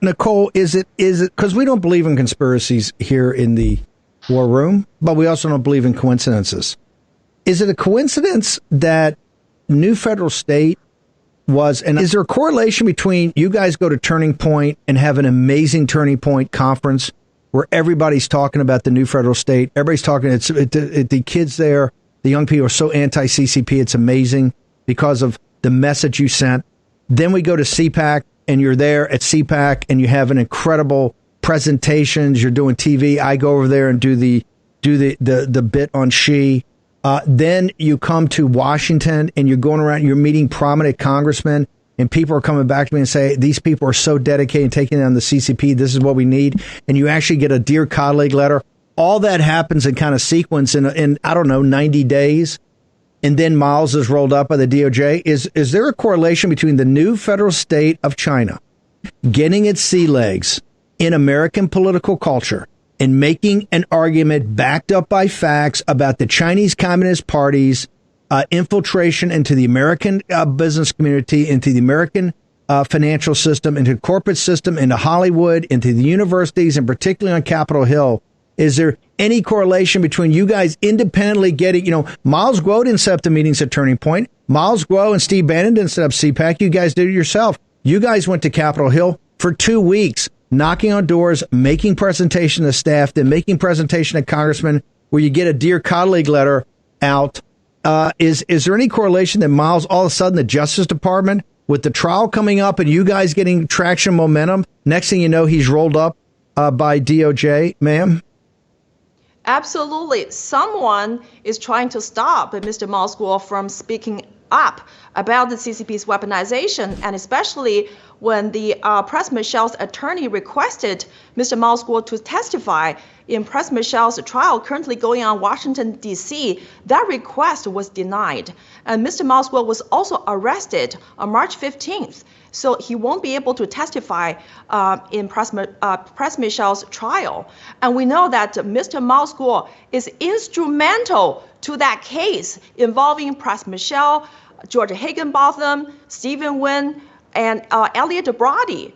Nicole, is it because we don't believe in conspiracies here in the war room, but we also don't believe in coincidences. Is it a coincidence that new federal state was, and is there a correlation between you guys go to Turning Point and have an amazing Turning Point conference where everybody's talking about the new federal state? Everybody's talking, the kids there, the young people are so anti-CCP, it's amazing because of the message you sent. Then we go to CPAC, and you're there at CPAC, and you have an incredible presentations. You're doing TV. I go over there and do the bit on Xi. Then you come to Washington, and you're going around. You're meeting prominent congressmen, and people are coming back to me and say, "These people are so dedicated in taking down the CCP. This is what we need." And you actually get a dear colleague letter. All that happens in kind of sequence in I don't know 90 days. And then Miles is rolled up by the DOJ. Is there a correlation between the new federal state of China getting its sea legs in American political culture and making an argument backed up by facts about the Chinese Communist Party's infiltration into the American business community, into the American financial system, into the corporate system, into Hollywood, into the universities, and particularly on Capitol Hill? Is there any correlation between you guys independently getting, Miles Guo didn't set up the meetings at Turning Point. Miles Guo and Steve Bannon didn't set up CPAC. You guys did it yourself. You guys went to Capitol Hill for 2 weeks, knocking on doors, making presentation to staff, then making presentation to congressmen, where you get a dear colleague letter out. Is there any correlation that Miles, all of a sudden, the Justice Department, with the trial coming up and you guys getting traction, momentum, next thing you know, he's rolled up by DOJ, ma'am? Absolutely. Someone is trying to stop Mr. Miles Guo from speaking up about the CCP's weaponization, and especially when the Pras Michel's attorney requested Mr. Miles Guo to testify in Pras Michel's trial currently going on Washington, D.C., that request was denied. And Mr. Miles Guo was also arrested on March 15th. So he won't be able to testify in Pras Michel's trial. And we know that Mr. Miles Guo is instrumental to that case involving Pras Michel, George Higginbotham, Stephen Wynn, and Elliot Brody.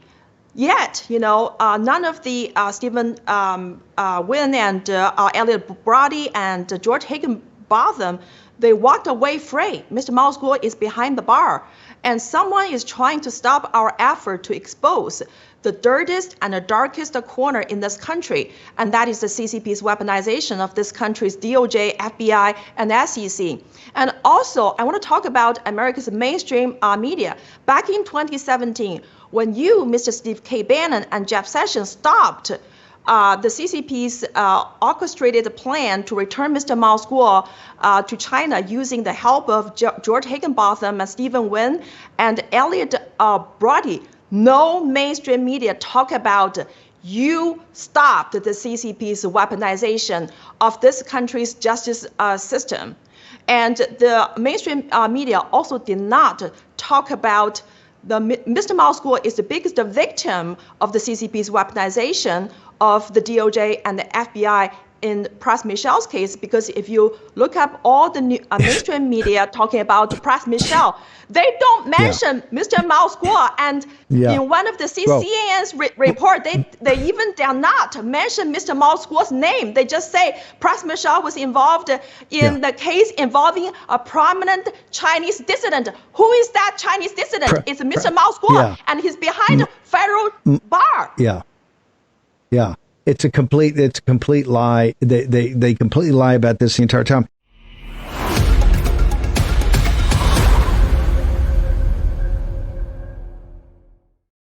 Yet, none of the Stephen Wynn and Elliot Brody and George Higginbotham, they walked away free. Mr. Miles Guo is behind the bar. And someone is trying to stop our effort to expose the dirtiest and the darkest corner in this country, and that is the CCP's weaponization of this country's DOJ, FBI, and SEC. And also, I want to talk about America's mainstream media. Back in 2017, when you, Mr. Steve K. Bannon, and Jeff Sessions stopped the CCP's orchestrated plan to return Mr. Miles Guo to China using the help of George Higginbotham and Stephen Wynn and Elliot Brody, no mainstream media talk about you stopped the CCP's weaponization of this country's justice system. And the mainstream media also did not talk about Mr. Miles Guo is the biggest victim of the CCP's weaponization of the DOJ and the FBI in Pras Michel's case, because if you look up all the mainstream media talking about Pras Michel, they don't mention Mr. Miles Guo. And in one of the CNN's report, they even dare not mention Mr. Miles Guo's name. They just say Pras Michel was involved in the case involving a prominent Chinese dissident. Who is that Chinese dissident? It's Mr. Miles Guo, and he's behind federal bar. Yeah. It's a complete lie. They completely lie about this the entire time.